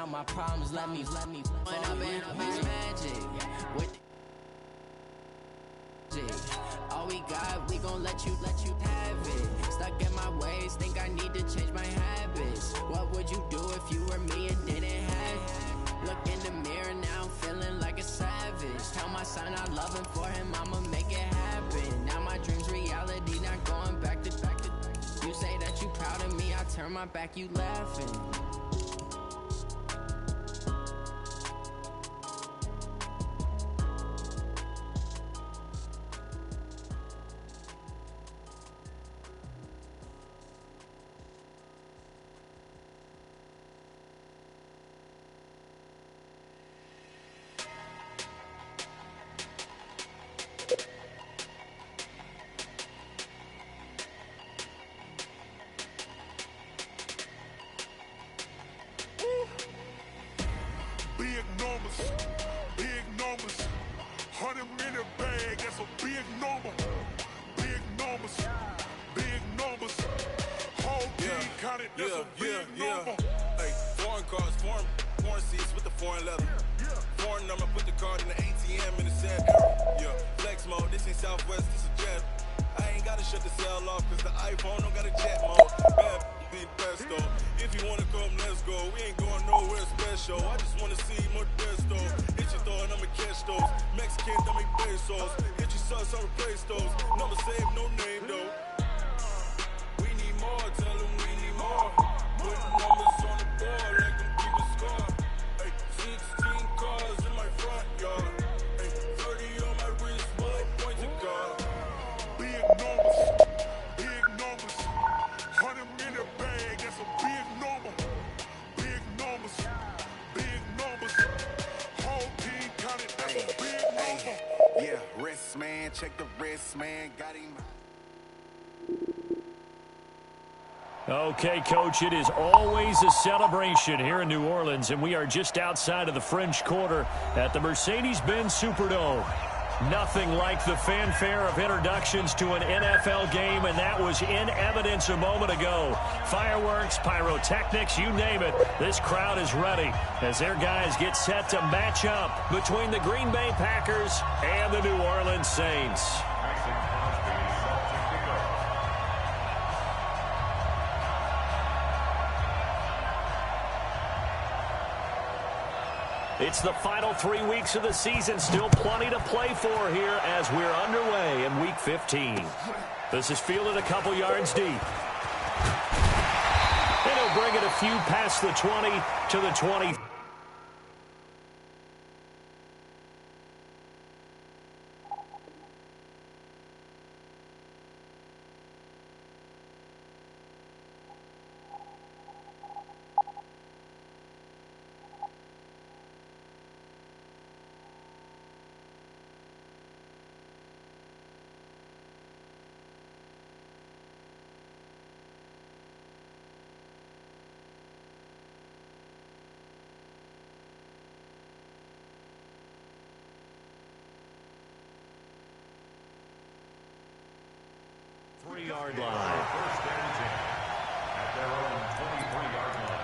out my problems, let me when I've been magic. With all we got, we gon' let you have it. Stuck in my ways, think I need to change my habits. What would you do if you were me and didn't have it? Look in the mirror now, I'm feeling like a savage. Tell my son I love him, for him I'ma make it happen. Now my dream's reality, not going back to. You say that you proud of me, I turn my back, you laughing. Big numbers, 100 in the bag, that's a big number. Big numbers, whole team counted, that's a big number. Hey, foreign cars, foreign seats with the foreign leather. Foreign number, put the card in the ATM in the sad era. Yeah, flex mode, this ain't Southwest, this is jet. I ain't gotta shut the cell off, cause the iPhone don't got a jet mode. Bad be the best though. If you wanna come, let's go. We ain't going nowhere special. I just wanna see more Modesto. Hit your thought, I'ma catch those. Mexican, dummy pesos. Hit your sus, I'll replace those. Number save, no name though. We need more, tell them we need more. Putting numbers on the board like them keep a score. Hey, 16 cars in my front yard. Hey, 30 on my wrist, my points a car. Big numbers, 100 in the bag, that's a big number. Big numbers, whole team counted, that's a big number. Yeah, wrist man, check the wrist man, got him. Okay, Coach, it is always a celebration here in New Orleans, and we are just outside of the French Quarter at the Mercedes-Benz Superdome. Nothing like the fanfare of introductions to an NFL game, and that was in evidence a moment ago. Fireworks, pyrotechnics, you name it. This crowd is ready as their guys get set to match up between the Green Bay Packers and the New Orleans Saints. It's the final 3 weeks of the season. Still plenty to play for here as we're underway in Week 15. This is fielded a couple yards deep. And he'll bring it a few past the 20 to the 20. Yard line. First and 10 at their own 23-yard line.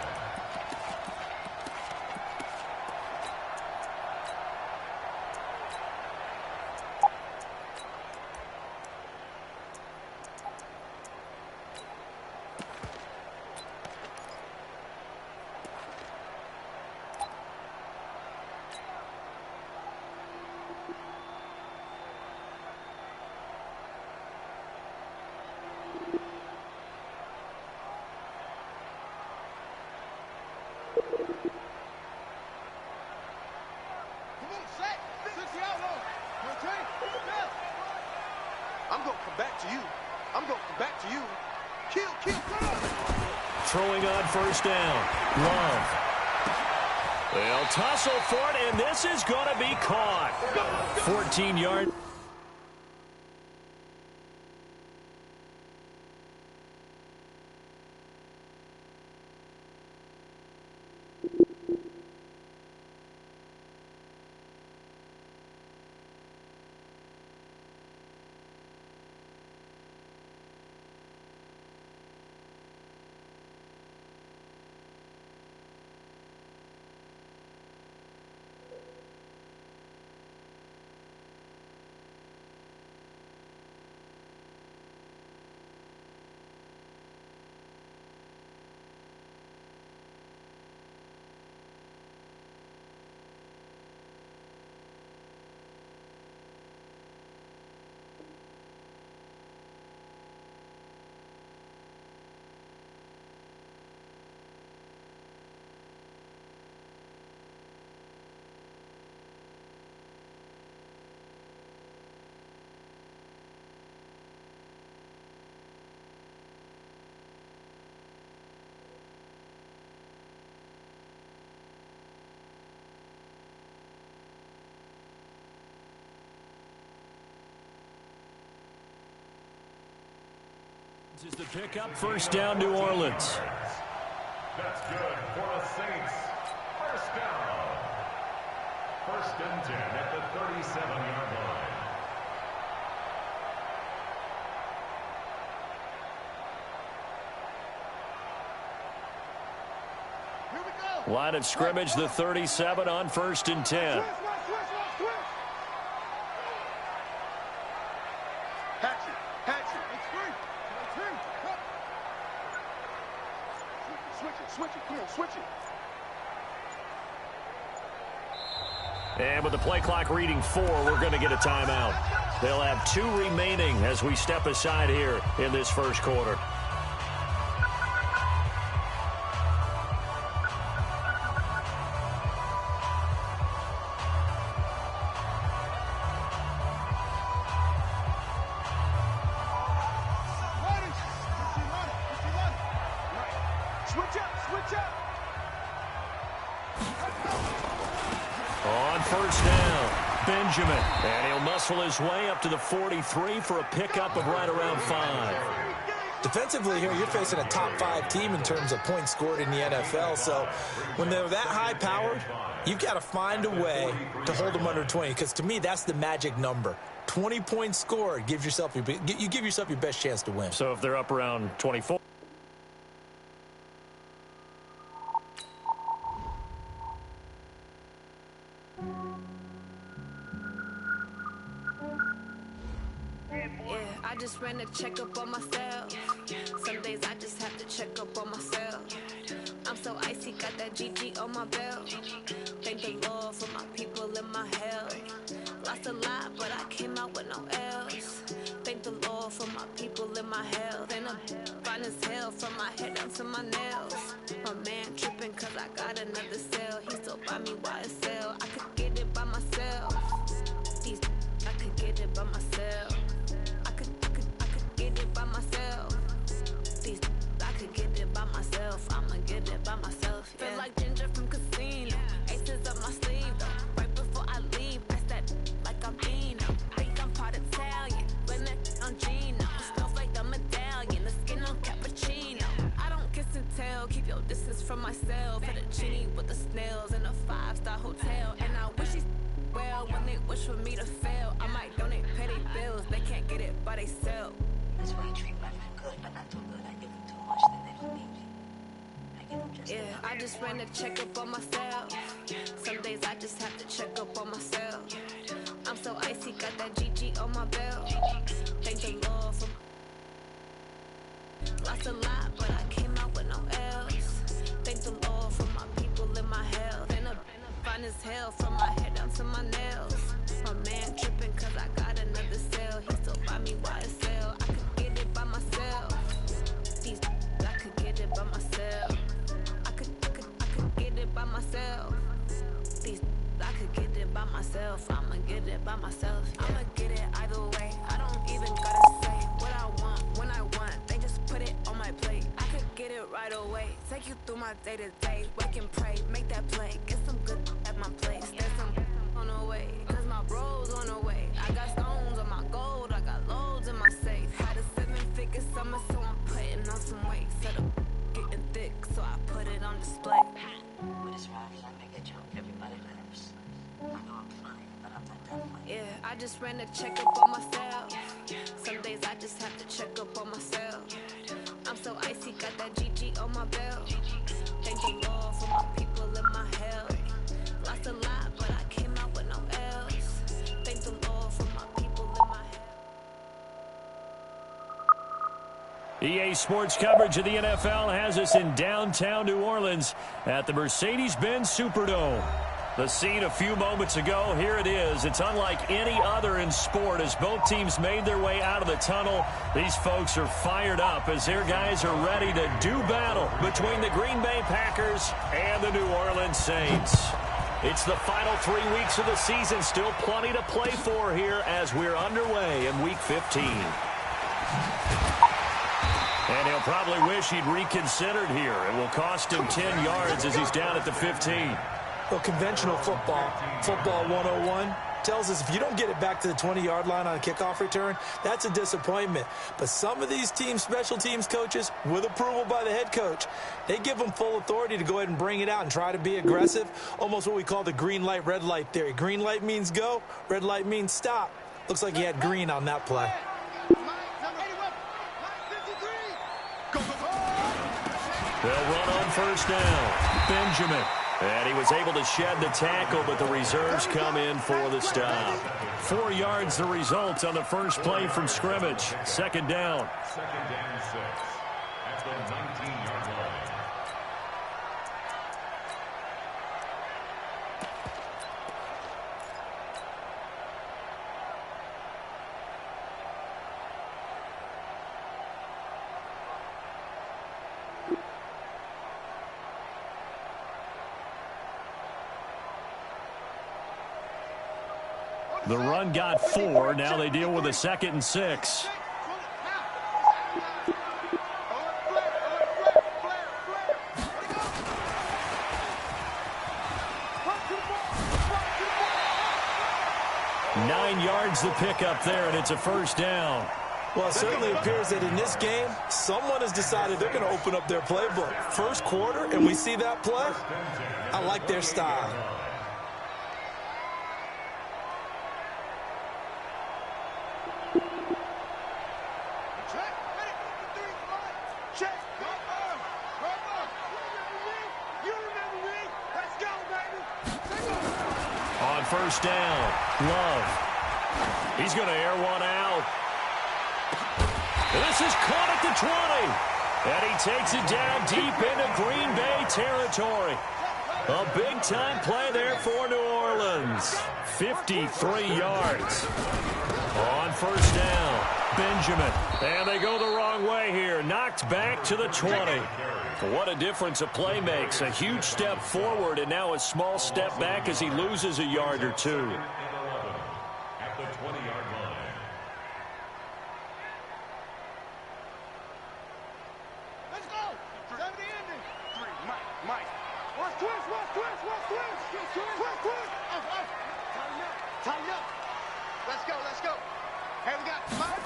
I'm going to come back to you. I'm going to come back to you. Kill. Throwing on first down. Love. They'll tussle for it, and this is going to be caught. 14-yard. Is to pick up first down, New Orleans. That's good for the Saints. First down. First and 10 at the 37-yard line. Here we go. Line of scrimmage, the 37 on first and 10. Switch it, come on, switch it. And with the play clock reading 4, we're going to get a timeout. They'll have 2 remaining as we step aside here in this first quarter. On first down, Benjamin. And he'll muscle his way up to the 43 for a pickup of right around 5. Defensively here, you're facing a top 5 team in terms of points scored in the NFL. So when they're that high-powered, you've got to find a way to hold them under 20. Because to me, that's the magic number. 20 points scored gives yourself you give yourself your best chance to win. So if they're up around 24. I just ran a checkup on myself. Some days I just have to check up on myself. I'm so icy, got that GG on my belt. Thank the Lord for my people and my health. Lost a lot, but I came out with no else. Thank the Lord for my people and my health. And I'm fine as hell from my head down to my nails. My man tripping cause I got another cell. He still buy me YSL. I could get it by myself. I could get it by myself. Get it by myself. I could get it by myself. I'ma get it by myself. Yeah. Feel like Ginger from Casino. Aces up my sleeve though. Right before I leave, that's that like I'm Dino. Think I'm part Italian. Blame that on Gino. Smells like the medallion. The skin on cappuccino. I don't kiss and tell. Keep your distance from myself. Fettuccine with the snails in a 5-star hotel. And I wish these well when they wish for me to fail. I might donate petty bills. They can't get it by themselves. That's why you treat women good, but not too good. I give them too much, then they don't need me. I give them just yeah, I just ran a checkup on myself. Some days I just have to check up on myself. I'm so icy, got that GG on my belt. Thank the Lord for lost a lot, but I came out with no else. Thank the Lord for my people and my health. And I'm fine as hell from my head down to my nails. My man tripping cause I got another cell. He still buy me YSL. I could get it by myself. I could get it by myself. I could get it by myself. I could get it by myself. I'ma get it by myself. Yeah. I'ma get it either way. I don't even gotta say what I want when I want. They just put it on my plate. I could get it right away. Take you through my day to day. Wake and pray, make that play. Get some good at my place. There's some on the way, cause my bro's on the way. I got stones on my gold, I got loads in my safe. Had a 7-figure summer, so I'm putting on some weight. Set up getting thick, so I put it on display. With this ride, I make a joke, everybody laughs. I know I'm funny, but I'm not that funny. Yeah, I just ran a checkup on myself. Some days I just have to check up on myself. I'm so icy, got that GG on my belt. Thank the Lord for my people and my health. Lost a lot, but I came out with no else. Thank the Lord for my people and my health. EA Sports coverage of the NFL has us in downtown New Orleans at the Mercedes-Benz Superdome. The scene a few moments ago, here it is. It's unlike any other in sport as both teams made their way out of the tunnel. These folks are fired up as their guys are ready to do battle between the Green Bay Packers and the New Orleans Saints. It's the final 3 weeks of the season. Still plenty to play for here as we're underway in Week 15. And he'll probably wish he'd reconsidered here. It will cost him 10 yards as he's down at the 15. Well, conventional football 101, tells us if you don't get it back to the 20-yard line on a kickoff return, that's a disappointment. But some of these special teams coaches, with approval by the head coach, they give them full authority to go ahead and bring it out and try to be aggressive, almost what we call the green light, red light theory. Green light means go, red light means stop. Looks like he had green on that play. They'll run on first down. Benjamin. And he was able to shed the tackle, but the reserves come in for the stop. 4 yards the result on the first play from scrimmage. Second down. Second and 6 at the 19-yard line. The run got 4. Now they deal with a 2nd and 6. Nine yards the pickup there, and it's a first down. Well, it certainly appears that in this game, someone has decided they're going to open up their playbook. First quarter, and we see that play. I like their style. On first down, Love. He's going to air one out. This is caught at the 20. And he takes it down deep into Green Bay territory. A big-time play there for New Orleans. 53 yards. On first down, Benjamin. And they go the wrong way here. Knocked back to the 20. What a difference a play makes. A huge step forward and now a small step back as he loses a yard or two. At the 20-yard line. Let's go. 70 ending. 3. Mike. Watch twist. Tighten up. Let's go. Hey, we got Mike.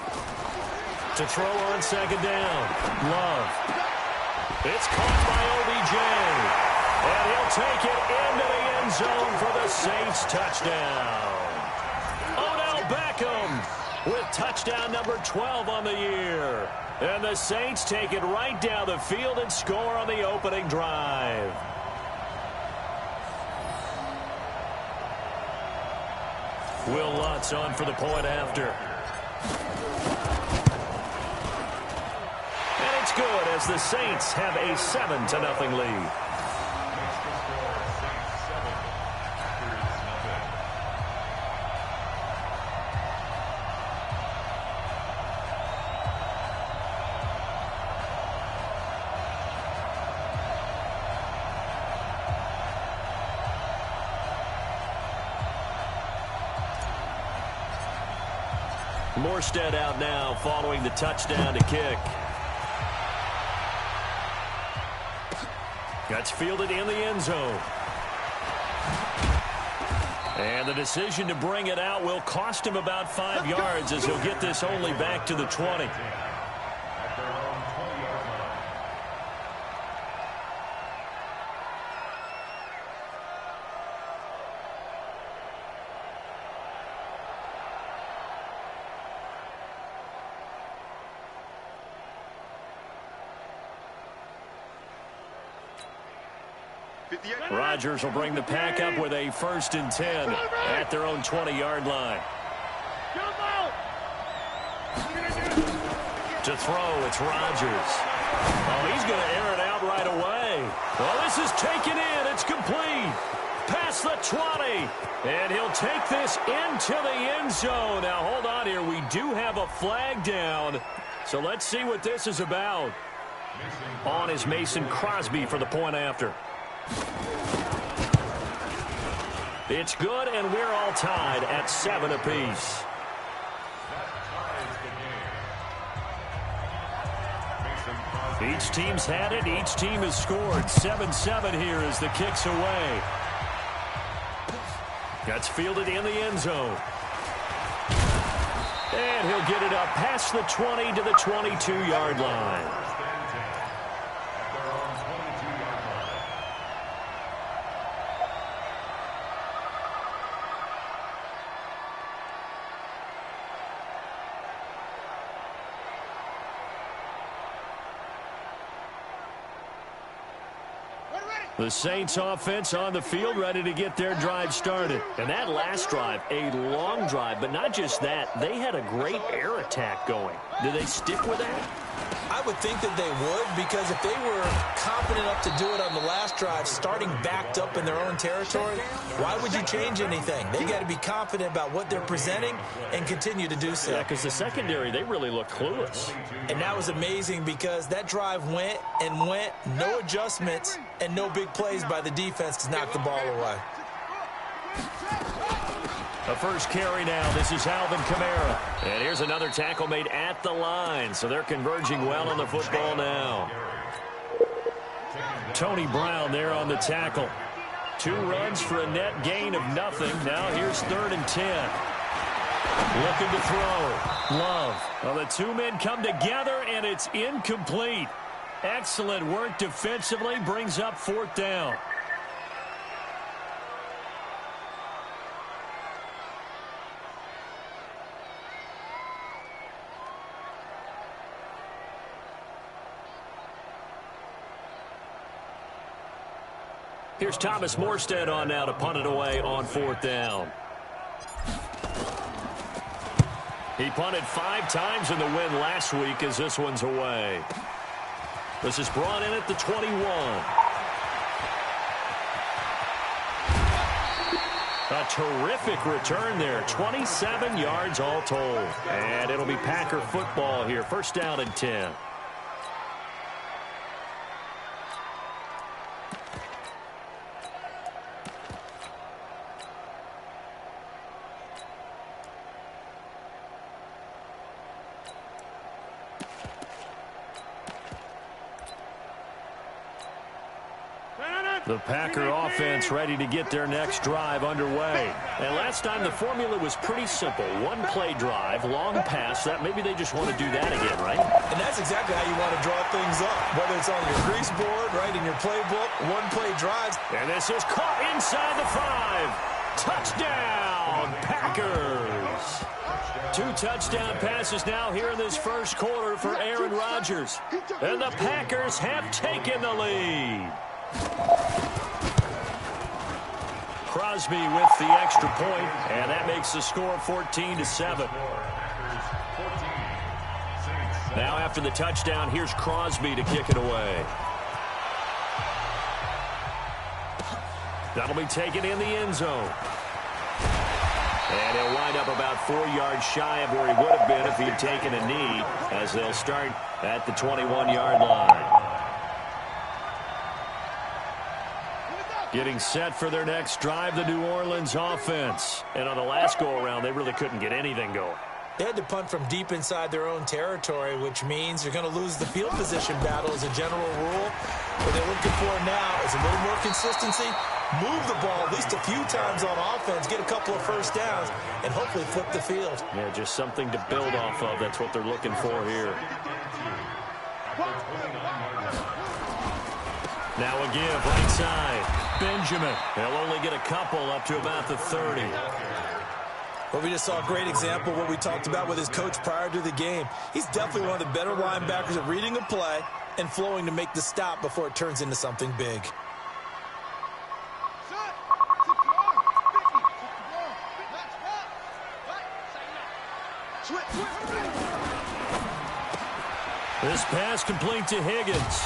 To throw on second down, Love. It's caught by OBJ. And he'll take it into the end zone for the Saints touchdown. Odell Beckham with touchdown number 12 on the year. And the Saints take it right down the field and score on the opening drive. Will Lutz on for the point after. And it's good as the Saints have a 7-0 lead. Morstead out now following the touchdown to kick. That's fielded in the end zone. And the decision to bring it out will cost him about 5 yards as he'll get this only back to the 20. Rodgers will bring the pack up with a 1st and 10 at their own 20-yard line. To throw, it's Rodgers. Oh, he's going to air it out right away. Well, this is taken in. It's complete. Past the 20. And he'll take this into the end zone. Now, hold on here. We do have a flag down. So let's see what this is about. On is Mason Crosby for the point after. It's good, and we're all tied at 7 apiece. Each team's had it. Each team has scored. 7-7 here as the kick's away. That's fielded in the end zone. And he'll get it up past the 20 to the 22-yard line. The Saints offense on the field, ready to get their drive started. And that last drive, a long drive, but not just that. They had a great air attack going. Do they stick with that? I would think that they would, because if they were confident enough to do it on the last drive, starting backed up in their own territory, why would you change anything? They got to be confident about what they're presenting and continue to do so. Yeah, because the secondary, they really looked clueless. And that was amazing because that drive went and went, no adjustments, and no big plays by the defense to knock the ball away. The first carry now. This is Alvin Kamara. And here's another tackle made at the line. So they're converging well on the football now. Tony Brown there on the tackle. 2 runs for a net gain of nothing. Now here's 3rd and 10. Looking to throw. Love. Well, the 2 men come together, and it's incomplete. Excellent work defensively. Brings up 4th down. Here's Thomas Morstead on now to punt it away on 4th down. He punted 5 times in the win last week as this one's away. This is brought in at the 21. A terrific return there. 27 yards all told. And it'll be Packer football here. 1st down and 10. The Packer offense ready to get their next drive underway. And last time the formula was pretty simple. 1-play drive, long pass. That maybe they just want to do that again, right? And that's exactly how you want to draw things up. Whether it's on your grease board, right, in your playbook, 1-play drives. And this is caught inside the 5. Touchdown, Packers. 2 touchdown passes now here in this first quarter for Aaron Rodgers. And the Packers have taken the lead. Crosby with the extra point, and that makes the score 14-7. Now after the touchdown, here's Crosby to kick it away. That'll be taken in the end zone. And he'll wind up about 4 yards shy of where he would have been if he'd taken a knee, as they'll start at the 21-yard line. Getting set for their next drive, the New Orleans offense. And on the last go-around, they really couldn't get anything going. They had to punt from deep inside their own territory, which means you're going to lose the field position battle as a general rule. What they're looking for now is a little more consistency, move the ball at least a few times on offense, get a couple of first downs, and hopefully flip the field. Yeah, just something to build off of. That's what they're looking for here. Now a give, right side. Benjamin. They'll only get a couple up to about the 30. Well, we just saw a great example of what we talked about with his coach prior to the game. He's definitely one of the better linebackers at reading a play and flowing to make the stop before it turns into something big. This pass complete to Higgins.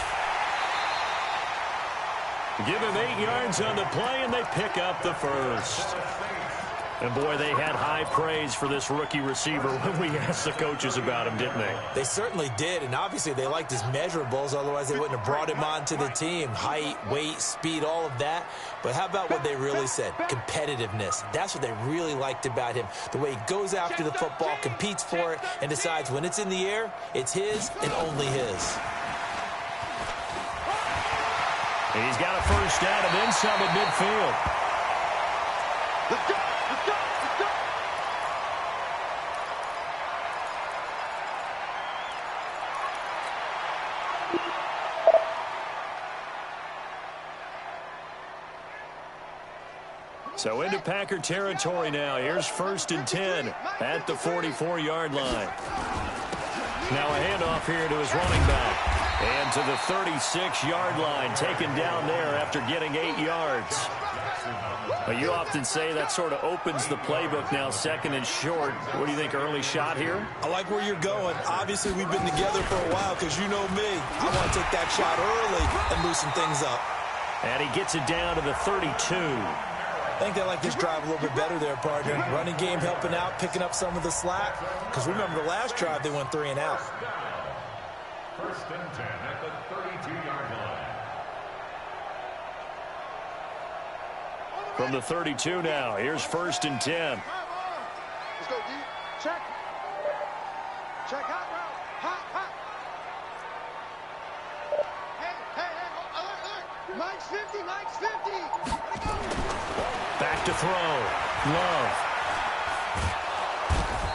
Give him 8 yards on the play, and they pick up the first. And, boy, they had high praise for this rookie receiver when we asked the coaches about him, didn't they? They certainly did, and obviously they liked his measurables. Otherwise, they wouldn't have brought him onto the team. Height, weight, speed, all of that. But how about what they really said? Competitiveness. That's what they really liked about him. The way he goes after the football, competes for it, and decides when it's in the air, it's his and only his. He's got a first down and then some at midfield. Let's go. Let's go. Let's go. So into Packer territory now. Here's 1st and 10 at the 44-yard line. Now a handoff here to his running back. And to the 36-yard line, taken down there after getting 8 yards. But you often say that sort of opens the playbook now, 2nd and short. What do you think, early shot here? I like where you're going. Obviously, we've been together for a while because you know me. I want to take that shot early and loosen things up. And he gets it down to the 32. I think they like this drive a little bit better there, partner. Running game helping out, picking up some of the slack. Because remember, the last drive, they went 3 and out. 1st and 10 at the 32-yard line. From the 32 now, here's 1st and 10. Let's go, D. Check. Check. Hot route. Hot. Hey. Alert. Mike's 50. Let it go. Back to throw. Love.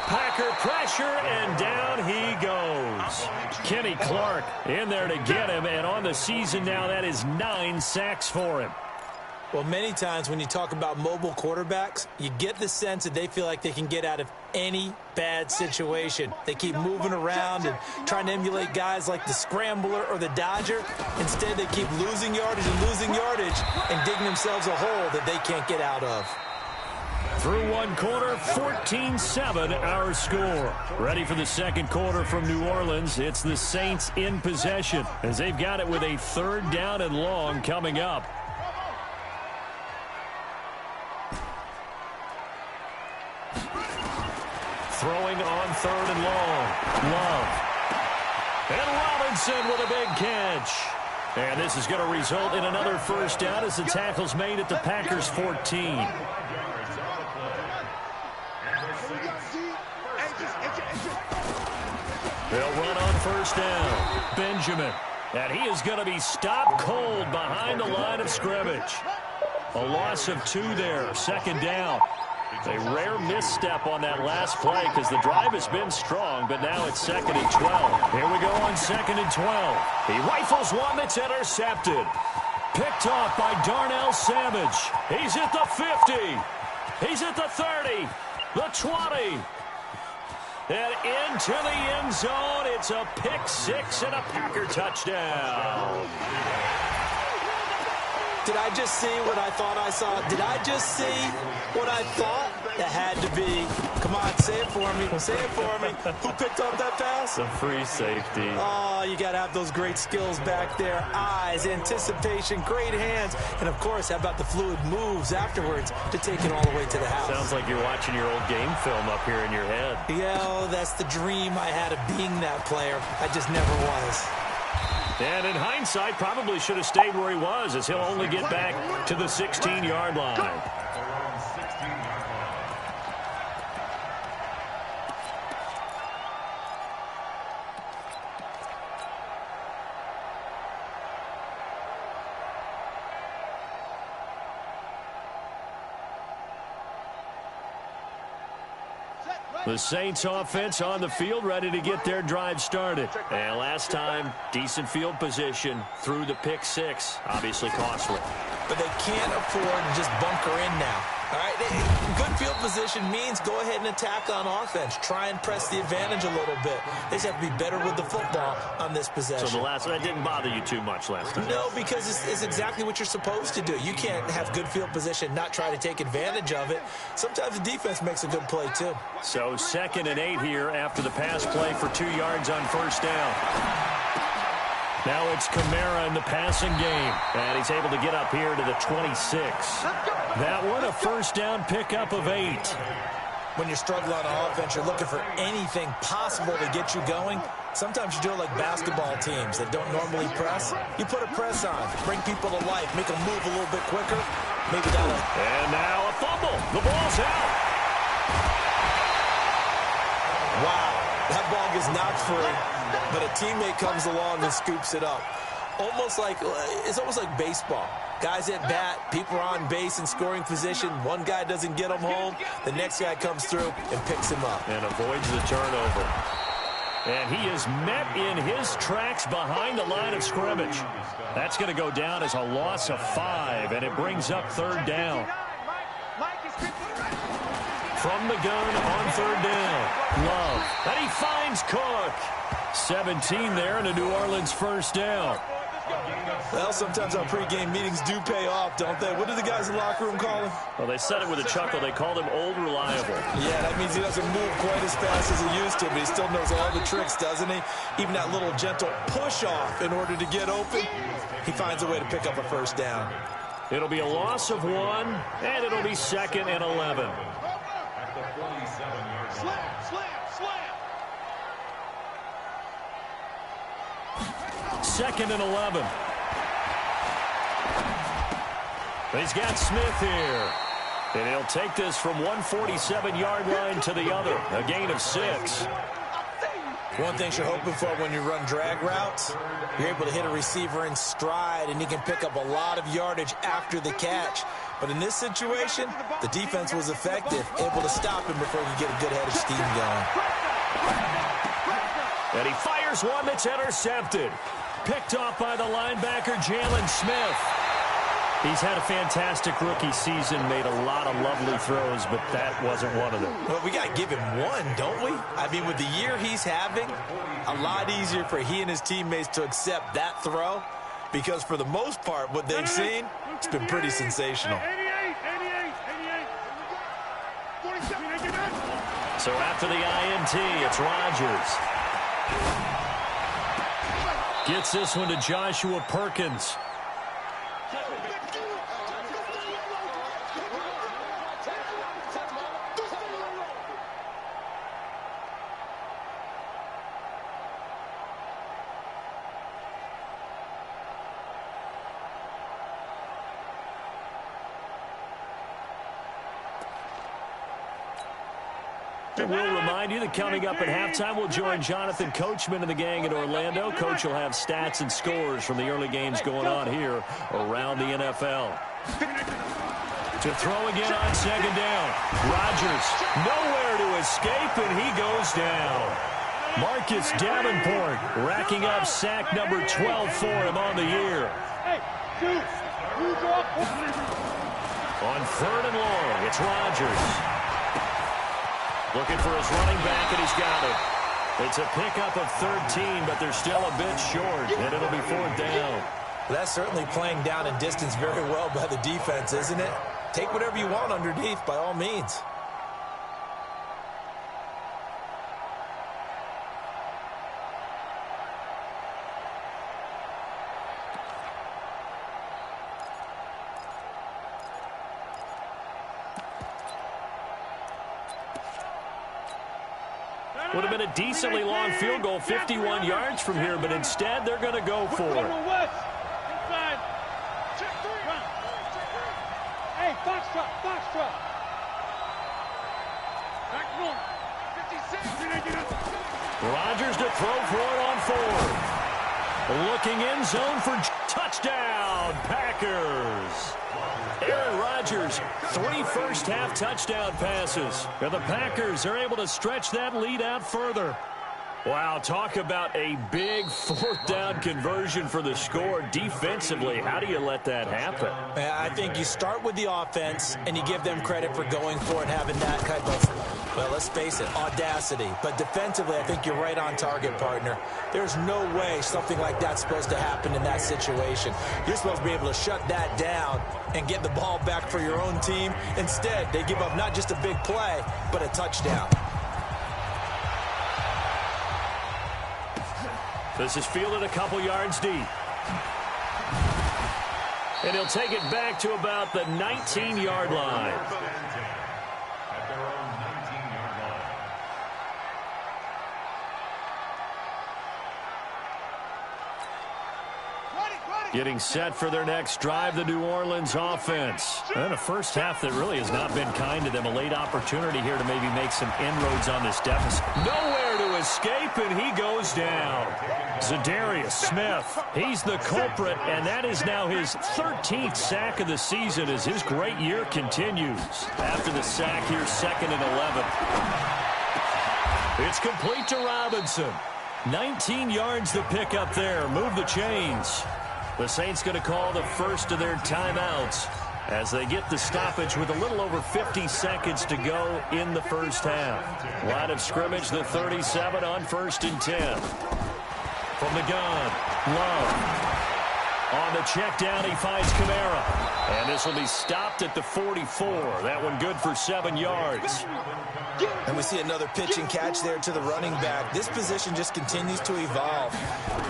Packer pressure, and down he goes. Kenny Clark in there to get him, and on the season now, that is 9 sacks for him. Well, many times when you talk about mobile quarterbacks, you get the sense that they feel like they can get out of any bad situation. They keep moving around and trying to emulate guys like the Scrambler or the Dodger. Instead, they keep losing yardage and digging themselves a hole that they can't get out of. Through one quarter, 14-7 our score. Ready for the second quarter from New Orleans. It's the Saints in possession as they've got it with a 3rd down and long coming up. Throwing on 3rd and long. Love. And Robinson with a big catch. And this is going to result in another 1st down as the tackle's made at the Packers' 14. They'll run on 1st down. Benjamin. And he is going to be stopped cold behind the line of scrimmage. A loss of 2 there. 2nd down. A rare misstep on that last play because the drive has been strong, but now it's 2nd and 12. Here we go on 2nd and 12. He rifles one that's intercepted. Picked off by Darnell Savage. He's at the 50. He's at the 30. The 20. And into the end zone. It's a pick 6 and a Packer touchdown. Did I just see what I thought I saw? Did I just see what I thought? That had to be. Come on, say it for me. Say it for me. Who picked up that pass? The free safety. Oh, you got to have those great skills back there. Eyes, anticipation, great hands. And, of course, how about the fluid moves afterwards to take it all the way to the house? Sounds like you're watching your old game film up here in your head. Yeah, oh, that's the dream I had of being that player. I just never was. And in hindsight, probably should have stayed where he was as he'll only get back to the 16-yard line. The Saints offense on the field, ready to get their drive started. And last time, decent field position through the pick 6. Obviously costly. But they can't afford to just bunker in now. All right, good field position means go ahead and attack on offense. Try and press the advantage a little bit. They just have to be better with the football on this possession. So that didn't bother you too much last time? No, because it's exactly what you're supposed to do. You can't have good field position, not try to take advantage of it. Sometimes the defense makes a good play, too. So 2nd and 8 here after the pass play for 2 yards on 1st down. Now it's Kamara in the passing game. And he's able to get up here to the 26. That one, a 1st down pickup of 8. When you're struggling on offense, you're looking for anything possible to get you going. Sometimes you do it like basketball teams that don't normally press. You put a press on, bring people to life, make them move a little bit quicker. Maybe that'll... And now a fumble. The ball's out. Wow, that ball gets knocked free, but a teammate comes along and scoops it up. almost like baseball. Guys at bat, people are on base in scoring position. One guy doesn't get them home. The next guy comes through and picks him up. And avoids the turnover. And he is met in his tracks behind the line of scrimmage. That's going to go down as a loss of 5, and it brings up third down. From the gun on third down, Love. And he finds Cook. 17 there and a New Orleans first down. Well, sometimes our pregame meetings do pay off, don't they? What do the guys in the locker room call him? Well, they said it with a chuckle. They called him Old Reliable. Yeah, that means he doesn't move quite as fast as he used to, but he still knows all the tricks, doesn't he? Even that little gentle push-off in order to get open, he finds a way to pick up a first down. It'll be a loss of 1, and it'll be 2nd and 11. At the 47-yard line. Second and 11. He's got Smith here. And he'll take this from 147-yard line to the other. A gain of 6. One thing you're hoping for when you run drag routes, you're able to hit a receiver in stride, and he can pick up a lot of yardage after the catch. But in this situation, the defense was effective, able to stop him before he could get a good head of steam going. And he fires one that's intercepted. Picked off by the linebacker, Jalen Smith. He's had a fantastic rookie season, made a lot of lovely throws, but that wasn't one of them. Well, we got to give him one, don't we? I mean, with the year he's having, a lot easier for he and his teammates to accept that throw, because for the most part, what they've seen, it's been pretty sensational. So after the INT, it's Rodgers. Gets this one to Joshua Perkins. And we'll remind you that coming up at halftime, we'll join Jonathan Coachman and the gang in Orlando. Coach will have stats and scores from the early games going on here around the NFL. To throw again on second down. Rodgers nowhere to escape, and he goes down. Marcus Davenport racking up sack number 12 for him on the year. On third and long, it's Rodgers. Looking for his running back, and he's got it. It's a pickup of 13, but they're still a bit short, and it'll be fourth down. Well, that's certainly playing down in distance very well by the defense, isn't it? Take whatever you want underneath, by all means. Would have been a decently long field goal, 51 yards from here, but instead they're going to go for it. Hey, Foxtrot. Back one. 56. Rodgers to throw for it on fourth. Looking end zone for touchdown, Packers. Aaron Rodgers, 3 first-half touchdown passes. And the Packers are able to stretch that lead out further. Wow, talk about a big fourth-down conversion for the score. Defensively, how do you let that happen? I think you start with the offense, and you give them credit for going for it, having that kind of, well, let's face it, audacity. But defensively, I think you're right on target, partner. There's no way something like that's supposed to happen in that situation. You're supposed to be able to shut that down and get the ball back for your own team. Instead, they give up not just a big play, but a touchdown. This is fielded a couple yards deep. And he'll take it back to about the 19-yard line. At their own 19-yard line. Getting set for their next drive, the New Orleans offense. And a first half that really has not been kind to them. A late opportunity here to maybe make some inroads on this deficit. Nowhere to escape, and he goes down. Za'Darius Smith, he's the culprit, and that is now his 13th sack of the season as his great year continues. After the sack here, 2nd and 11. It's complete to Robinson. 19 yards to pick up there. Move the chains. The Saints going to call the first of their timeouts as they get the stoppage with a little over 50 seconds to go in the first half. Line of scrimmage, the 37 on 1st and 10. From the gun, Love. On the check down, he finds Kamara. And this will be stopped at the 44. That one good for 7 yards. And we see another pitch and catch there to the running back. This position just continues to evolve.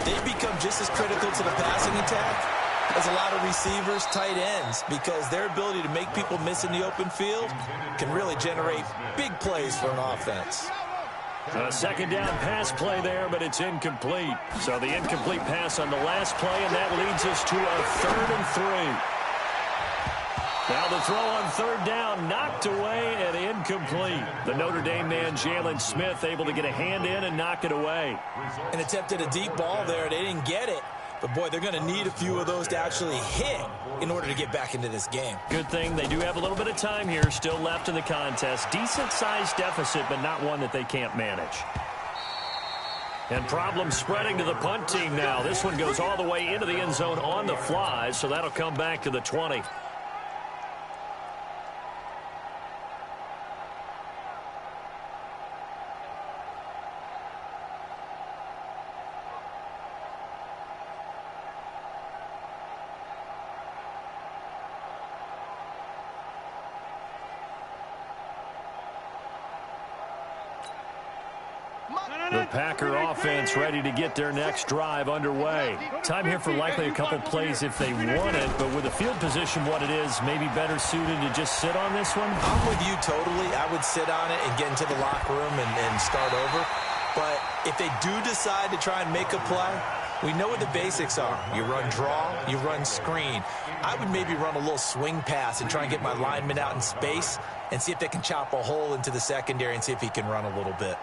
They become just as critical to the passing attack as a lot of receivers, tight ends, because their ability to make people miss in the open field can really generate big plays for an offense. A second down pass play there, but it's incomplete. So the incomplete pass on the last play, and that leads us to a 3rd and 3. Now the throw on 3rd down, knocked away and incomplete. The Notre Dame man, Jalen Smith, able to get a hand in and knock it away. And attempted a deep ball there. They didn't get it. But, boy, they're going to need a few of those to actually hit in order to get back into this game. Good thing they do have a little bit of time here still left in the contest. Decent-sized deficit, but not one that they can't manage. And problems spreading to the punt team now. This one goes all the way into the end zone on the fly, so that'll come back to the 20. The Packer offense ready to get their next drive underway. Time here for likely a couple plays if they want it, but with the field position what it is, maybe better suited to just sit on this one? I'm with you totally. I would sit on it and get into the locker room and start over. But if they do decide to try and make a play, we know what the basics are. You run draw, you run screen. I would maybe run a little swing pass and try and get my lineman out in space and see if they can chop a hole into the secondary and see if he can run a little bit.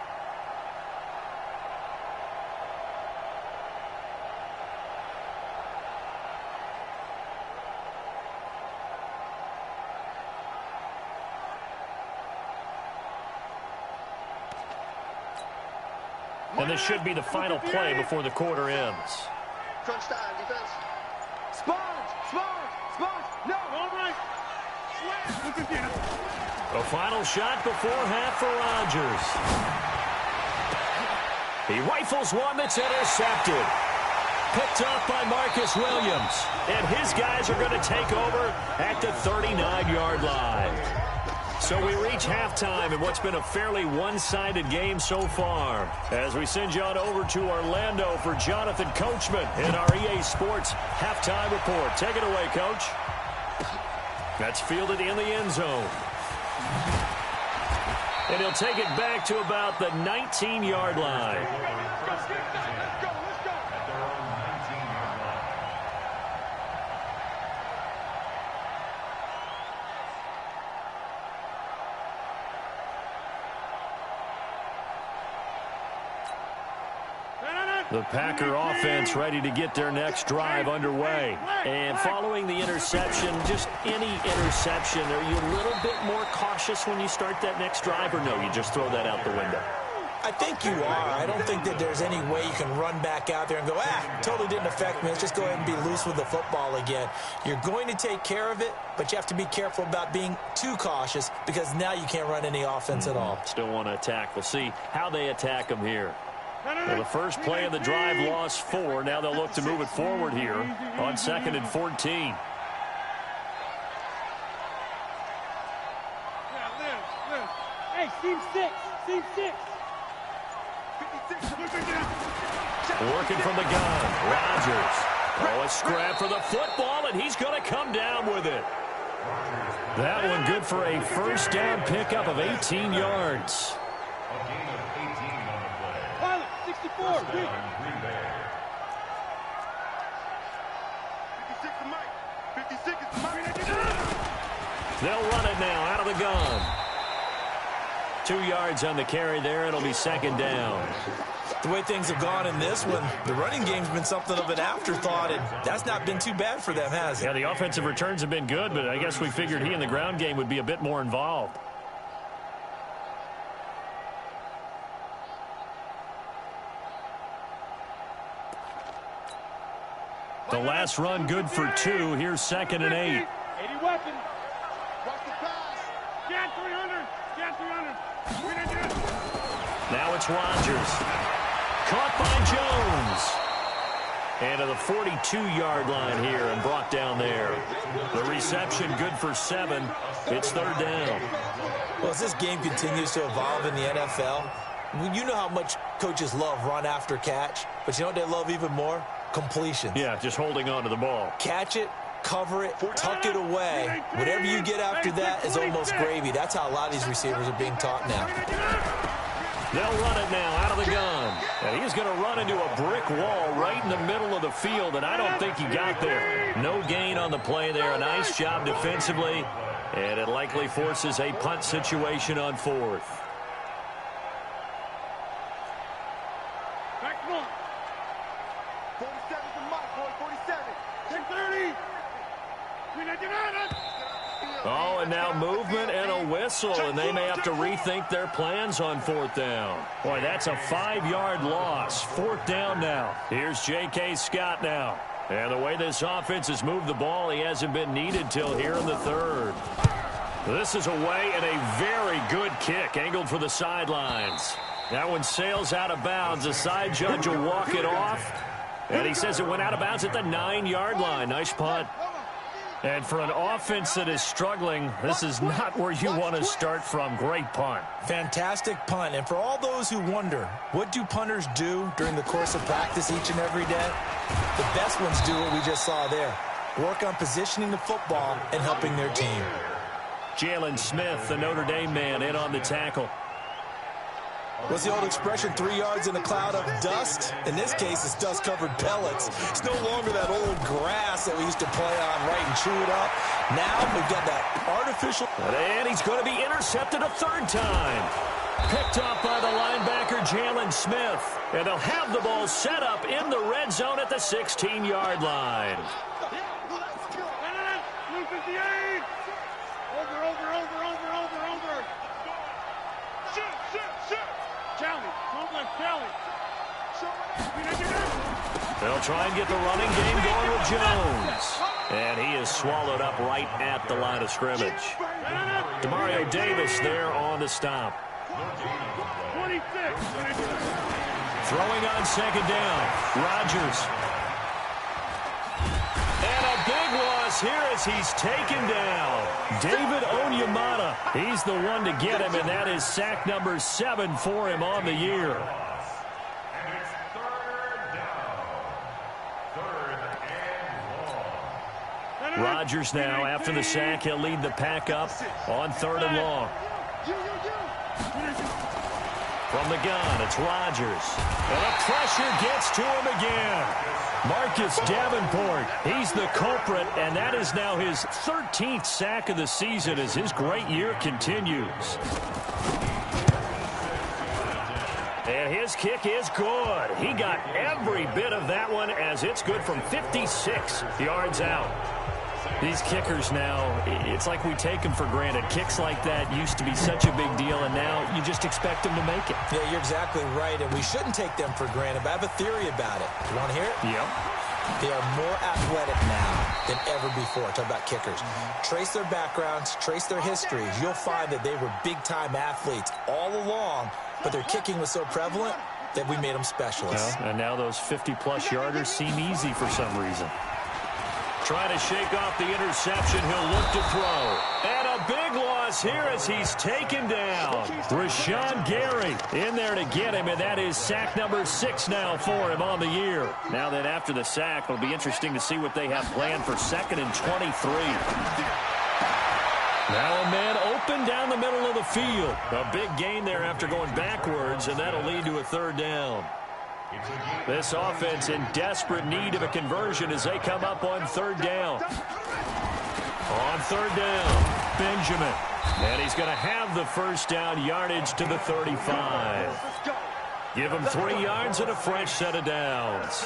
And this should be the final play before the quarter ends. Crunch time, defense. Sponge! No! All right! A final shot before half for Rodgers. He rifles one that's intercepted. Picked off by Marcus Williams. And his guys are going to take over at the 39-yard line. So we reach halftime in what's been a fairly one-sided game so far. As we send you on over to Orlando for Jonathan Coachman in our EA Sports Halftime Report. Take it away, Coach. That's fielded in the end zone. And he'll take it back to about the 19-yard line. The Packer offense ready to get their next drive underway. And following the interception, just any interception, are you a little bit more cautious when you start that next drive, or no, you just throw that out the window? I think you are. I don't think that there's any way you can run back out there and go, totally didn't affect me. Let's just go ahead and be loose with the football again. You're going to take care of it, but you have to be careful about being too cautious because now you can't run any offense at all. Still want to attack. We'll see how they attack them here. Well, the first play of the drive lost 4. Now they'll look to move it forward here on 2nd and 14. Hey, team 6. Working from the gun, Rodgers. Oh, a scrap for the football, and he's going to come down with it. That one good for a first down pickup of 18 yards. 64. 56 is They'll run it now out of the gun. 2 yards on the carry there. It'll be second down. The way things have gone in this one, the running game's been something of an afterthought, and that's not been too bad for them, has it? Yeah, the offensive returns have been good, but I guess we figured he in the ground game would be a bit more involved. The last run good for 2. Here's 2nd and 8. 80 weapons. Watch the pass. Get 300. Get 300. Now it's Rodgers. Caught by Jones. And to the 42-yard line here and brought down there. The reception good for 7. It's 3rd down. Well, as this game continues to evolve in the NFL, you know how much coaches love run after catch, but you know what they love even more? Completion. Yeah, just holding on to the ball. Catch it, cover it, tuck it away. Whatever you get after that is almost gravy. That's how a lot of these receivers are being taught now. They'll run it now out of the gun. And he's going to run into a brick wall right in the middle of the field, and I don't think he got there. No gain on the play there. A nice job defensively, and it likely forces a punt situation on 4th. Back one. 47's the mark, boy. 47. 10-30. Oh, and now movement and a whistle, and they may have to rethink their plans on 4th down. Boy, that's a 5-yard loss. 4th down now. Here's J.K. Scott now. And the way this offense has moved the ball, he hasn't been needed till here in the 3rd. This is away and a very good kick, angled for the sidelines. That one sails out of bounds. The side judge will walk it off. And he says it went out of bounds at the 9-yard line. Nice punt. And for an offense that is struggling, this is not where you want to start from. Great punt. Fantastic punt. And for all those who wonder, what do punters do during the course of practice each and every day? The best ones do what we just saw there. Work on positioning the football and helping their team. Jalen Smith, the Notre Dame man, in on the tackle. What's the old expression, 3 yards in a cloud of dust? In this case, it's dust-covered pellets. It's no longer that old grass that we used to play on, right, and chew it up. Now we've got that artificial... And he's going to be intercepted a 3rd time. Picked up by the linebacker, Jalen Smith. And they'll have the ball set up in the red zone at the 16-yard line. 358. Over. Shoot. Charlie, don't let Charlie. They'll try and get the running game going with Jones. And he is swallowed up right at the line of scrimmage. Demario Davis there on the stop. 26. Throwing on 2nd down. Rodgers. And a big loss here as he's taken down. David Onyemata. He's the one to get him, and that is sack number 7 for him on the year. And it's 3rd down. 3rd and long. Rodgers now, after the sack, he'll lead the pack up on 3rd and long. From the gun, it's Rodgers. And the pressure gets to him again. Marcus Davenport, he's the culprit, and that is now his 13th sack of the season as his great year continues. And his kick is good. He got every bit of that one as it's good from 56 yards out. These kickers now, it's like we take them for granted. Kicks like that used to be such a big deal, and now you just expect them to make it. Yeah, you're exactly right, and we shouldn't take them for granted, but I have a theory about it. You want to hear it? Yep. They are more athletic now than ever before. Talk about kickers. Trace their backgrounds, trace their histories. You'll find that they were big-time athletes all along, but their kicking was so prevalent that we made them specialists. Well, and now those 50-plus yarders seem easy for some reason. Trying to shake off the interception. He'll look to throw. And a big loss here as he's taken down. Rashawn Gary in there to get him, and that is sack number 6 now for him on the year. Now that after the sack, it'll be interesting to see what they have planned for 2nd and 23. Now a man open down the middle of the field. A big gain there after going backwards, and that'll lead to a 3rd down. This offense in desperate need of a conversion as they come up on 3rd down. On 3rd down, Benjamin. And he's going to have the first down, yardage to the 35. Give him 3 yards and a fresh set of downs.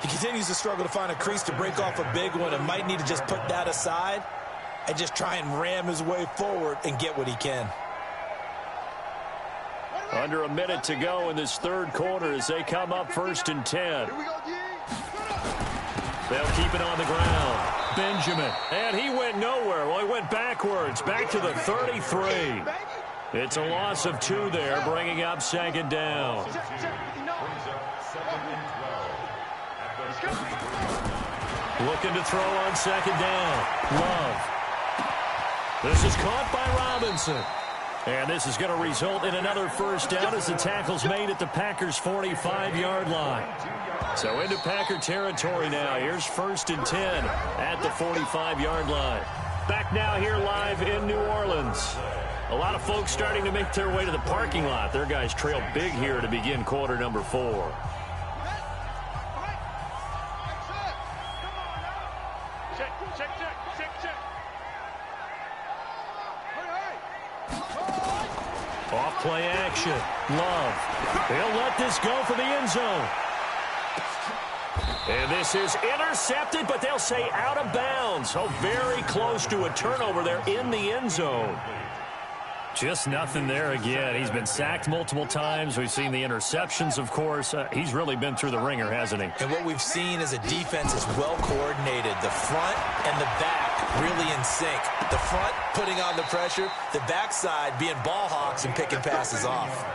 He continues to struggle to find a crease to break off a big one and might need to just put that aside and just try and ram his way forward and get what he can. Under a minute to go in this third quarter as they come up 1st and 10. They'll keep it on the ground. Benjamin, and he went nowhere. Well, he went backwards, back to the 33. It's a loss of 2 there, bringing up 2nd down. Looking to throw on 2nd down. Love. This is caught by Robinson. And this is going to result in another first down as the tackle's made at the Packers' 45-yard line. So into Packer territory now. Here's 1st and 10 at the 45-yard line. Back now here live in New Orleans. A lot of folks starting to make their way to the parking lot. Their guys trail big here to begin quarter number 4. Off play action. Love. They'll let this go for the end zone. And this is intercepted, but they'll say out of bounds. So very close to a turnover there in the end zone. Just nothing there again. He's been sacked multiple times. We've seen the interceptions, of course. He's really been through the ringer, hasn't he? And what we've seen is a defense is well coordinated. The front and the back really in sync. The front putting on the pressure, the backside being ball hawks and picking passes off.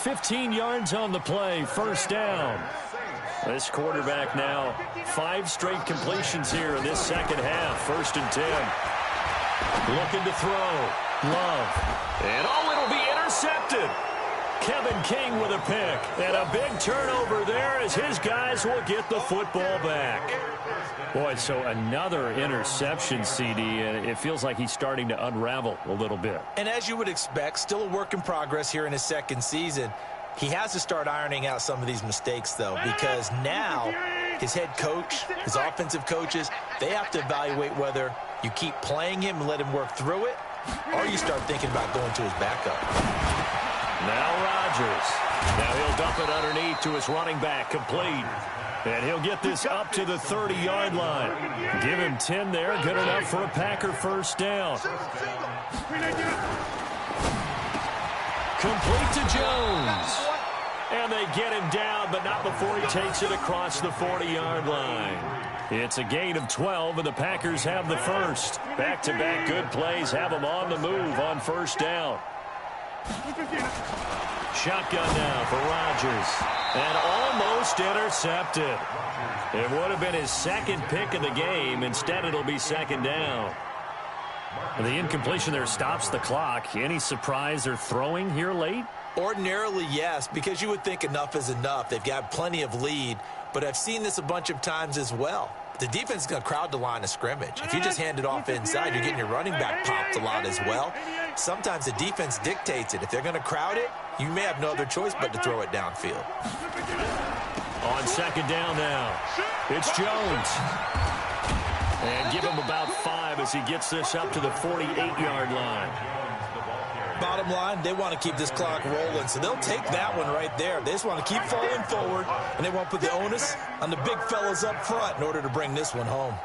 15 yards on the play, first down. This quarterback now, 5 straight completions here in this second half. 1st and 10. Looking to throw. Love. And it'll be intercepted. Kevin King with a pick. And a big turnover there as his guys will get the football back. Boy, so another interception, CD, and it feels like he's starting to unravel a little bit. And as you would expect, still a work in progress here in his second season. He has to start ironing out some of these mistakes, though, because now his head coach, his offensive coaches, they have to evaluate whether you keep playing him and let him work through it, or you start thinking about going to his backup. Now Rodgers. Now he'll dump it underneath to his running back, complete. And he'll get this up to the 30-yard line. Give him 10 there, good enough for a Packer first down. Complete to Jones. And they get him down, but not before he takes it across the 40-yard line. It's a gain of 12, and the Packers have the first. Back-to-back good plays have them on the move on first down. Shotgun now for Rodgers. And almost intercepted. It would have been his second pick of the game. Instead, it'll be second down. The incompletion there stops the clock. Any surprise they're throwing here late? Ordinarily, yes, because you would think enough is enough. They've got plenty of lead, but I've seen this a bunch of times as well. The defense is going to crowd the line of scrimmage. If you just hand it off inside, you're getting your running back popped a lot as well. Sometimes the defense dictates it. If they're going to crowd it, you may have no other choice but to throw it downfield. On second down now, it's Jones. And give him about 5 as he gets this up to the 48-yard line. Bottom line, they want to keep this clock rolling, so they'll take that one right there. They just want to keep falling forward, and they want to put the onus on the big fellas up front in order to bring this one home.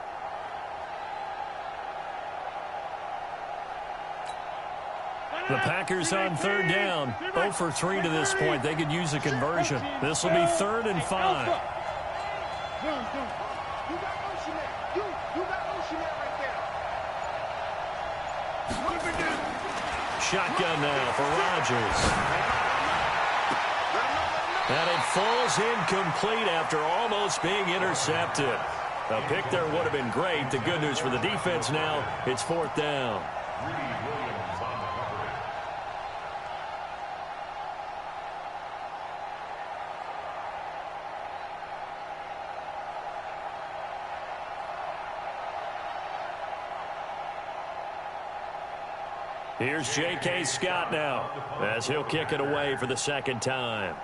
The Packers on third down, 0 for 3 to this point. They could use a conversion. This will be 3rd and 5. Shotgun now for Rodgers. And it falls incomplete after almost being intercepted. A pick there would have been great. The good news for the defense now, it's 4th down. Here's J.K. Scott now as he'll kick it away for the second time.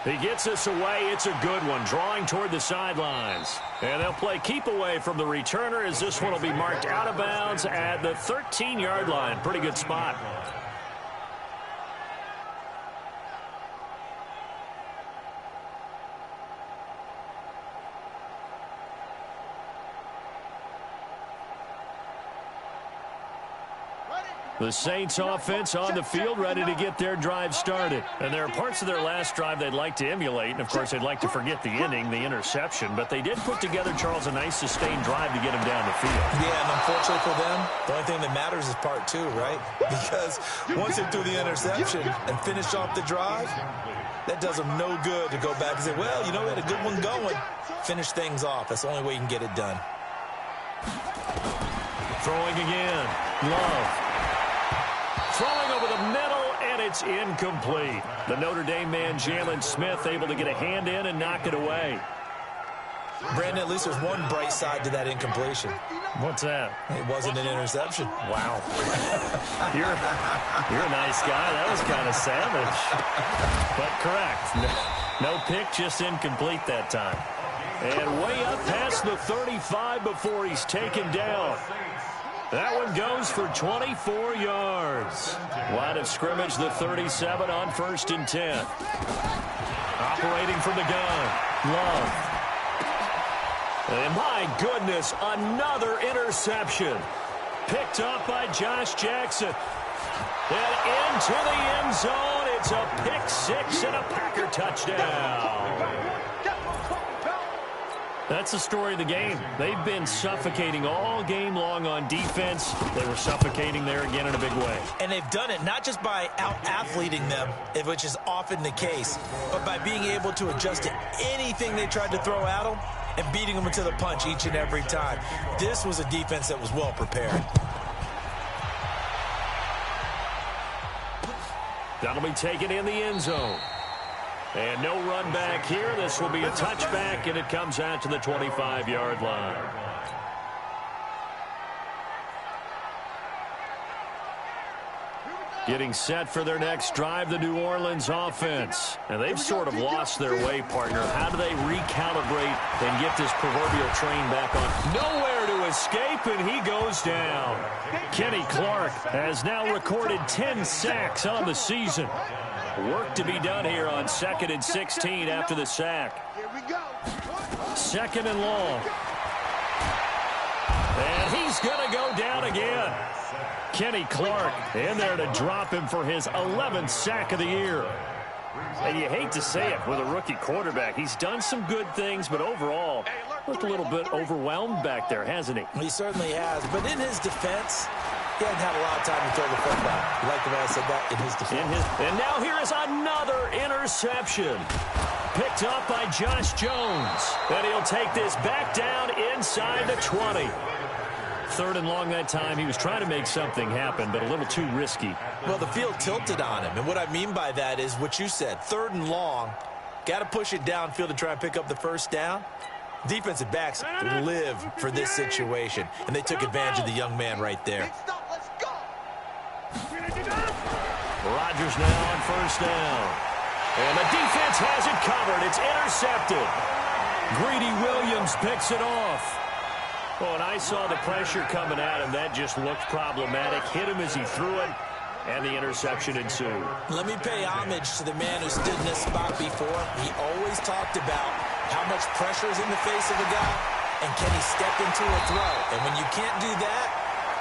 He gets us away. It's a good one, drawing toward the sidelines. And they'll play keep away from the returner as this one will be marked out of bounds at the 13-yard line. Pretty good spot. The Saints offense on the field, ready to get their drive started. And there are parts of their last drive they'd like to emulate. And, of course, they'd like to forget the ending, the interception. But they did put together, Charles, a nice sustained drive to get them down the field. Yeah, and unfortunately for them, the only thing that matters is part two, right? Because once they threw the interception and finished off the drive, that does them no good to go back and say, well, you know, we had a good one going. Finish things off. That's the only way you can get it done. Throwing again. Love. Throwing over the middle, and it's incomplete. The Notre Dame man, Jalen Smith, able to get a hand in and knock it away. Brandon, at least there's one bright side to that incompletion. What's that? It wasn't an interception. Wow. You're a nice guy. That was kind of savage. But correct. No pick, just incomplete that time. And way up past the 35 before he's taken down. That one goes for 24 yards. Line of scrimmage, the 37 on 1st and 10. Operating from the gun. Love. And my goodness, another interception. Picked up by Josh Jackson. And into the end zone. It's a pick six and a Packer touchdown. That's the story of the game. They've been suffocating all game long on defense. They were suffocating there again in a big way. And they've done it not just by out-athleting them, which is often the case, but by being able to adjust to anything they tried to throw at them and beating them into the punch each and every time. This was a defense that was well prepared. That'll be taken in the end zone. And no run back here. This will be a touchback, and it comes out to the 25-yard line. Getting set for their next drive, the New Orleans offense. And they've sort of lost their way, partner. How do they recalibrate and get this proverbial train back on? Nowhere to escape, and he goes down. Kenny Clark has now recorded 10 sacks on the season. Work to be done here on 2nd and 16 after the sack. Here we go. 2nd and long. And he's going to go down again. Kenny Clark in there to drop him for his 11th sack of the year. And you hate to say it with a rookie quarterback. He's done some good things, but overall, looked a little bit overwhelmed back there, hasn't he? He certainly has. But in his defense, he hadn't had a lot of time to throw the football. You like the way I said that? In his defense. And now here is another interception. Picked up by Josh Jones. And he'll take this back down inside the 20. 3rd and long that time. He was trying to make something happen, but a little too risky. Well, the field tilted on him. And what I mean by that is what you said. 3rd and long. Got to push it downfield to try and pick up the first down. Defensive backs live for this situation. And they took advantage of the young man right there. Rodgers now on 1st down. And the defense has it covered. It's intercepted. Greedy Williams picks it off. Oh, and I saw the pressure coming at him. That just looked problematic. Hit him as he threw it, and the interception ensued. Let me pay homage to the man who stood in this spot before. He always talked about how much pressure is in the face of a guy, and can he step into a throw? And when you can't do that,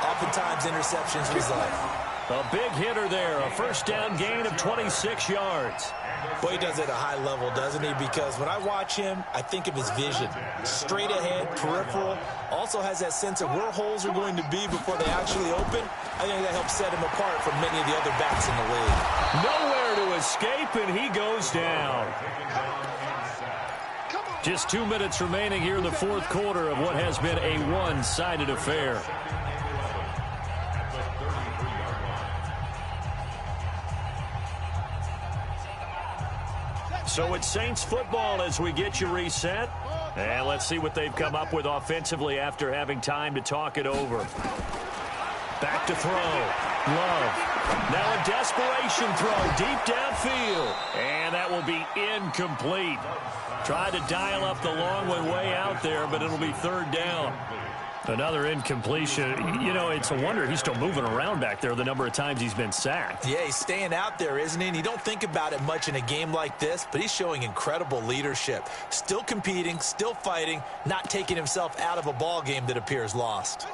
oftentimes interceptions result. A big hitter there, a 1st down gain of 26 yards. Boy, he does it at a high level, doesn't he? Because when I watch him, I think of his vision. Straight ahead, peripheral. Also has that sense of where holes are going to be before they actually open. I think that helps set him apart from many of the other backs in the league. Nowhere to escape, and he goes down. Just 2 minutes remaining here in the 4th quarter of what has been a one-sided affair. So it's Saints football as we get you reset. And let's see what they've come up with offensively after having time to talk it over. Back to throw. Love. Now a desperation throw deep downfield. And that will be incomplete. Tried to dial up the long one way out there, but it'll be third down. Another incompletion. You know, it's a wonder he's still moving around back there the number of times he's been sacked. Yeah, he's staying out there, isn't he? And you don't think about it much in a game like this, but he's showing incredible leadership. Still competing, still fighting, not taking himself out of a ball game that appears lost.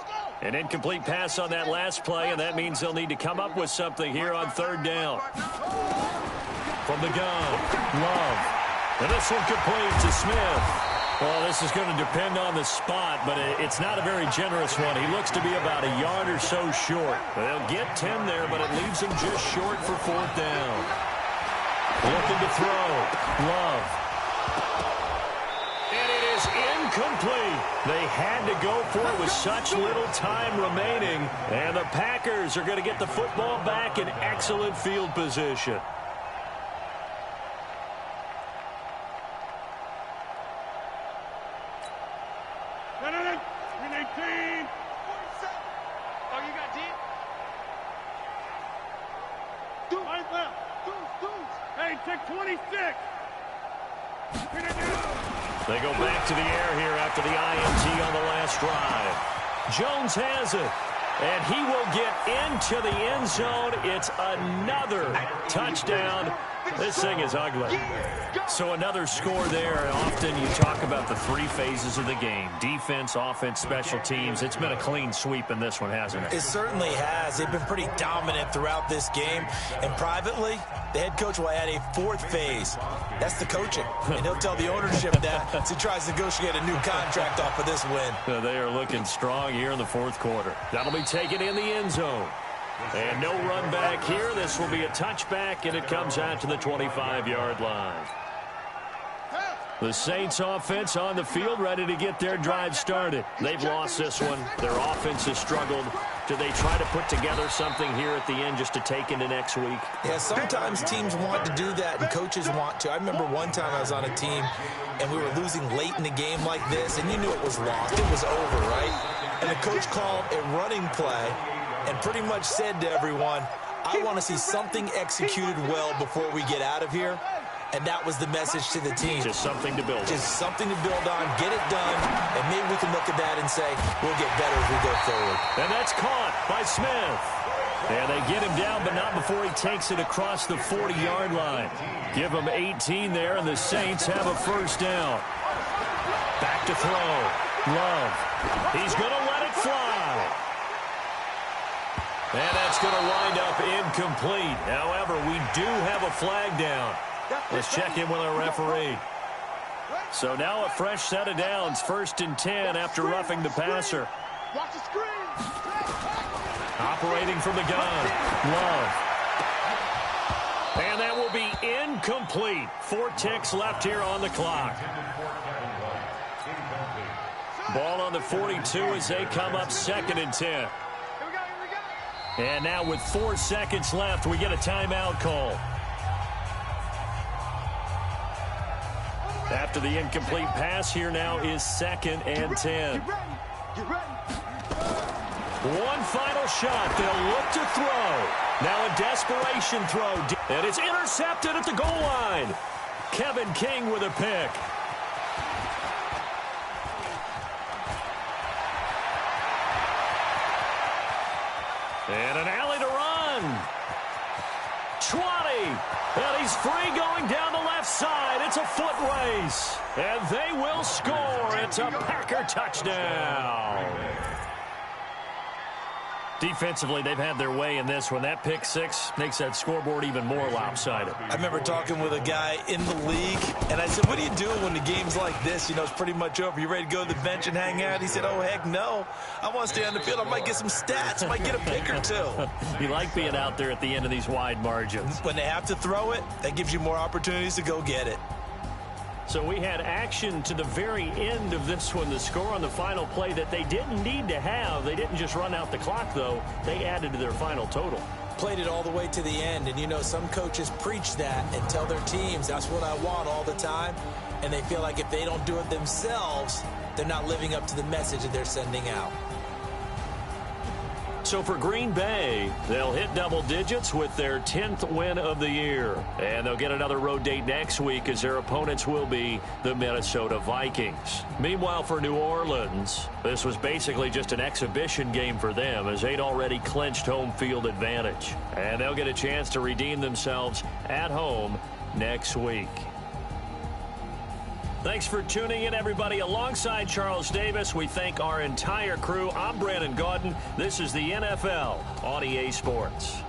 An incomplete pass on that last play, and that means they'll need to come up with something here on third down. From the gun, Love. And this one complete to Smith. Well, this is going to depend on the spot, but it's not a very generous one. He looks to be about a yard or so short. They'll get 10 there, but it leaves him just short for fourth down. Looking to throw. Love. And it is incomplete. They had to go for it with such little time remaining. And the Packers are going to get the football back in excellent field position. They go back to the air here after the INT on the last drive. Jones has it, and he will get into the end zone. It's another touchdown. This thing is ugly. So another score there. Often you talk about the three phases of the game: defense, offense, special teams. It's been a clean sweep in this one, hasn't it? It certainly has. They've been pretty dominant throughout this game. And privately, the head coach will add a fourth phase. That's the coaching. And he'll tell the ownership that as he tries to negotiate a new contract off of this win. They are looking strong here in the fourth quarter. That'll be taken in the end zone. And no run back here. This will be a touchback, and it comes out to the 25-yard line. The Saints offense on the field, ready to get their drive started. They've lost this one. Their offense has struggled. Do they try to put together something here at the end just to take into next week? Yeah, sometimes teams want to do that and coaches want to. I remember one time I was on a team and we were losing late in the game like this, and you knew it was lost. It was over, right? And the coach called a running play and pretty much said to everyone, I want to see something executed well before we get out of here. And that was the message to the team. Just something to build on. Just something to build on, get it done, and maybe we can look at that and say, we'll get better as we go forward. And that's caught by Smith. And they get him down, but not before he takes it across the 40-yard line. Give him 18 there, and the Saints have a first down. Back to throw. Love. He's going to let it fly. And that's going to wind up incomplete. However, we do have a flag down. Let's check in with our referee. So now a fresh set of downs. 1st and 10 after roughing the passer. Watch the screen. Operating from the gun. Love. And that will be incomplete. 4 ticks left here on the clock. Ball on the 42 as they come up 2nd and 10. And now with 4 seconds left, we get a timeout call. After the incomplete pass, here now is 2nd and 10. One final shot. They'll look to throw. Now a desperation throw. And it's intercepted at the goal line. Kevin King with a pick. And an alley to run. 20. And he's free going down the left side. It's a foot race. And they will score. It's a Packer touchdown. Defensively, they've had their way in this one. That pick six makes that scoreboard even more lopsided. I remember talking with a guy in the league, and I said, what do you do when the game's like this? You know, it's pretty much over. You ready to go to the bench and hang out? He said, oh, heck no. I want to stay on the field. I might get some stats. I might get a pick or two. You like being out there at the end of these wide margins. When they have to throw it, that gives you more opportunities to go get it. So we had action to the very end of this one. The score on the final play that they didn't need to have. They didn't just run out the clock, though. They added to their final total. Played it all the way to the end. And, you know, some coaches preach that and tell their teams, that's what I want all the time. And they feel like if they don't do it themselves, they're not living up to the message that they're sending out. So for Green Bay, they'll hit double digits with their 10th win of the year. And they'll get another road date next week as their opponents will be the Minnesota Vikings. Meanwhile, for New Orleans, this was basically just an exhibition game for them as they'd already clinched home field advantage. And they'll get a chance to redeem themselves at home next week. Thanks for tuning in, everybody. Alongside Charles Davis, we thank our entire crew. I'm Brandon Gaudin. This is the NFL on EA Sports.